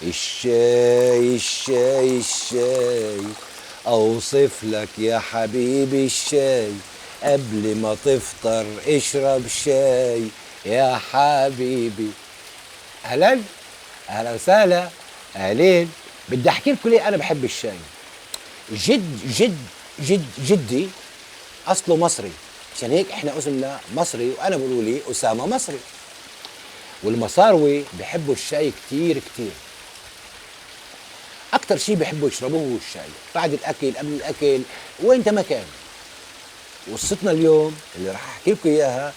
الشاي الشاي الشاي، أوصف لك يا حبيبي الشاي، قبل ما تفطر اشرب شاي يا حبيبي. أهلا، أهلا وسهلا، أهلين. بدي أحكي لكم ليه أنا بحب الشاي. جدي أصله مصري، عشان هيك إحنا اسمنا مصري، وأنا بقولوا لي أسامة مصري. والمصاروي بحبوا الشاي كتير كتير، اكتر شيء بيحبوا يشربوه هو الشاي، بعد الاكل قبل الاكل وانت ما كان. وقصتنا اليوم اللي راح احكي لكم اياها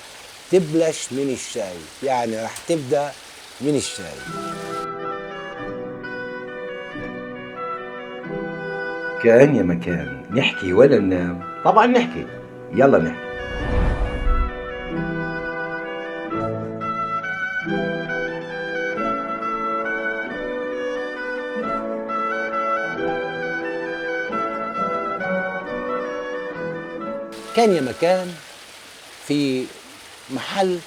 تبلش من الشاي، يعني راح تبدا من الشاي. كان يا مكان، نحكي ولا ننام؟ طبعا نحكي، يلا نحكي. كان يا مكان في محل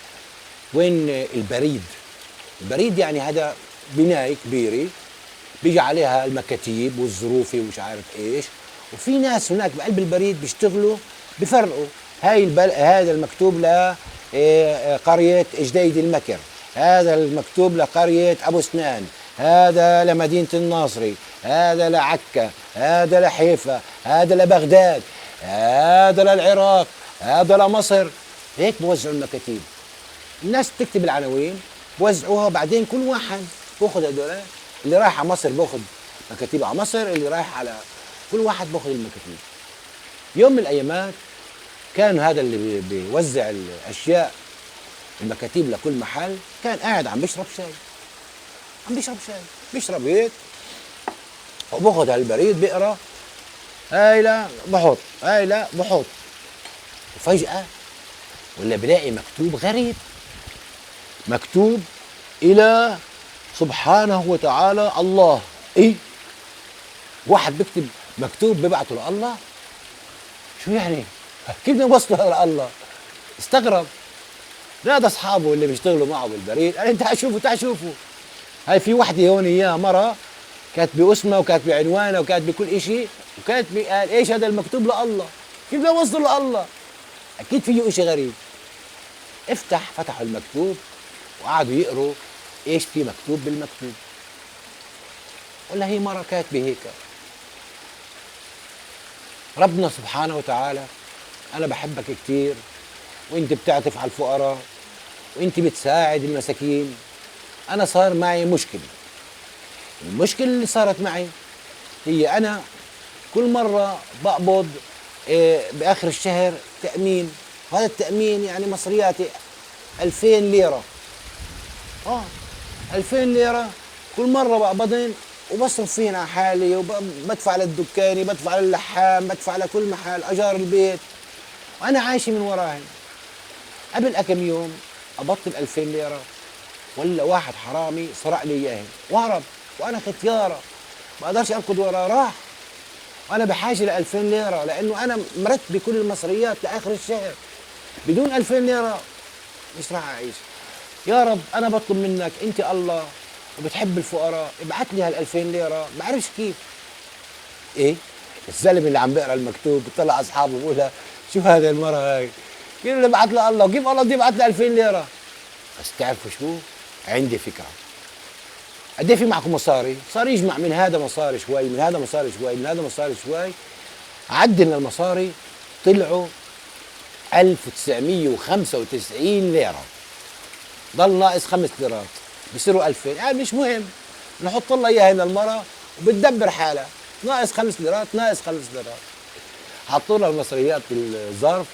وين البريد. البريد يعني هذا بناية كبيرة بيجي عليها المكاتيب والظروفي ومش عارف ايش، وفي ناس هناك بقلب البريد بيشتغلوا بفرقوا. هذا المكتوب لقرية جديد المكر، هذا المكتوب لقرية أبو سنان، هذا لمدينة الناصري، هذا لعكا، هذا لحيفا، هذا لبغداد، هذا للعراق، هذا لمصر. هيك بوزعوا المكاتيب. الناس بتكتب العناوين بوزعوها، بعدين كل واحد باخذ هدول. اللي رايح على مصر باخذ مكاتيب على مصر، اللي رايح على كل واحد باخذ المكاتيب. يوم من الايامات كان هذا اللي بيوزع الاشياء المكاتيب لكل محل كان قاعد عم بيشرب شاي، عم بيشرب شاي، بيشرب هيك وباخذ هالبريد بيقرا، هاي لا بحط، هاي لا بحط. وفجأة ولا بلاقي مكتوب غريب، مكتوب إلى سبحانه وتعالى الله. إيه؟ واحد بيكتب مكتوب بيبعته لله؟ شو يعني؟ كيف بدنا نوصله لله؟ استغرب. نادى أصحابه اللي بيشتغلوا معه بالبريد، قال تعال شوفوا تعال شوفوا. هاي في وحدة هون إياها مرة كاتبة اسمها وكاتبة عنوانها وكاتبة كل إشي، وكاتبة قال إيش هذا المكتوب لله؟ كيف بدنا نوصله لله؟ أكيد فيه إشي غريب. فتحوا المكتوب وقعدوا يقروا ايش في مكتوب بالمكتوب. ولا هي مرة كاتبة هيك: ربنا سبحانه وتعالى انا بحبك كتير، وانت بتعطف على الفقراء، وانت بتساعد المساكين. انا صار معي مشكلة، المشكلة اللي صارت معي هي انا كل مرة بقبض باخر الشهر تأمين، وهذا التأمين يعني مصرياتي 2000 ليرة. 2000 ليرة كل مرة بقبضن، وبصرف فيهن على حالي، وبدفع للدكاني، بدفع للحام، بدفع لكل محل، أجار البيت، وأنا عايشة من وراهن. قبل كم يوم قبضت ال 2000 ليرة، ولا واحد حرامي سرق لي إياهن وهرب، وأنا ختيارة ما أقدرش أركض وراه، راح. وأنا بحاجة ل 2000 ليرة لأنه أنا مرتبة كل المصريات لآخر الشهر. بدون 2000 ليرة مش راح أعيش. يا رب أنا بطلب منك، أنت الله وبتحب الفقراء، ابعت لي هال 2000 ليرة. بعرفش كيف. إيه؟ الزلمة اللي عم بيقرا المكتوب بيطلع أصحابه بيقول شو هذا المرة هاي؟ كيف بدي ابعت لها الله؟ وكيف الله بده يبعت لي 2000 ليرة؟ بس تعرفوا شو؟ عندي فكرة. قد ايه في معكم مصاري؟ صار يجمع من هذا مصاري شوي، من هذا مصاري شوي، من هذا مصاري شوي. عدل المصاري طلعوا 1995 ليرة. ضل ناقص 5 ليرات، بصيروا 2000. يعني مش مهم، نحط لها اياها هنا المرة وبتدبر حالها. ناقص 5 ليرات، ناقص 5 ليرات. حطوا لها المصريات بالظرف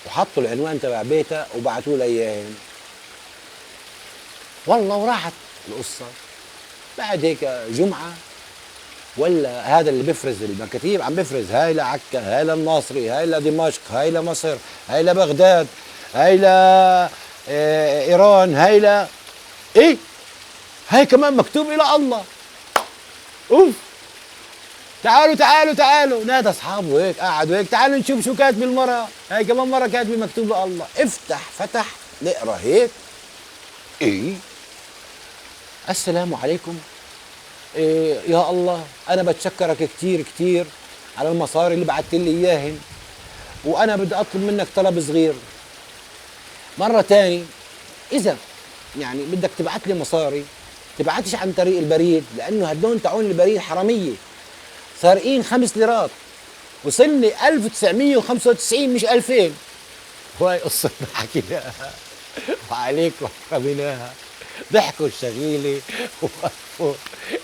وحطوا العنوان تبع بيتها وبعتوا لها اياهن. والله وراحت القصة. بعد هيك جمعة ولا هذا اللي بيفرز المكاتيب عم بيفرز هاي لعكا، هاي للناصري، هاي لدمشق، هاي لمصر، هاي لبغداد، هاي ل ايران، هاي ل ايه، هاي كمان مكتوب الى الله. اوف، تعالوا تعالوا تعالوا. نادى اصحابه هيك، قعدوا هيك، تعالوا نشوف شو كاتب المرة. هاي كمان مرة كاتبه مكتوب لله. فتح نقرا هيك. ايه، السلام عليكم، إيه يا الله انا بتشكرك كتير كتير على المصاري اللي بعت لي اياهن، وانا بدي اطلب منك طلب صغير مرة تاني. اذا يعني بدك تبعت لي مصاري تبعتش عن طريق البريد، لانه هدول تاعون البريد حرامية سارقين 5 ليرات، وصلني 1995 مش 2000. وهي قصة حكيناها وعليكم حكيناها. ضحكوا الشغيلة ووقفوا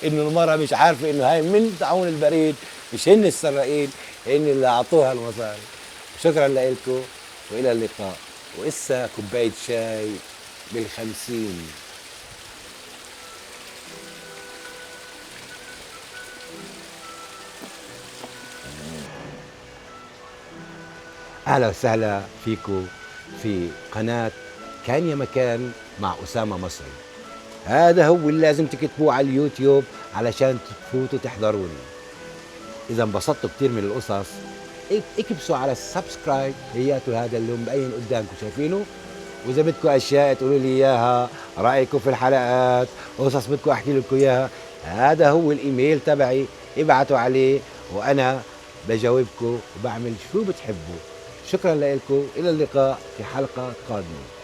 انه المرأة مش عارفة انه هاي من تعاون البريد، مش هن السراقين، هن اللي اعطوها المصاري. شكرا لكم والى اللقاء. وإسا كوباية شاي بال50. اهلا وسهلا فيكم في قناة كان يا مكان مع أسامة مصري. هذا هو اللي لازم تكتبوه على اليوتيوب علشان تفوتوا تحضروني. إذا انبسطتوا كتير من القصص اكبسوا على السبسكرايب، هياته هذا اللي مبين قدامكم شايفينه. وإذا بدكم أشياء تقولوا لي إياها، رأيكم في الحلقات، قصص بدكم أحكي لكم إياها، هذا هو الإيميل تبعي، ابعتوا عليه وأنا بجاوبكم وبعمل شو بتحبوا. شكرا لكم، إلى اللقاء في حلقة قادمة.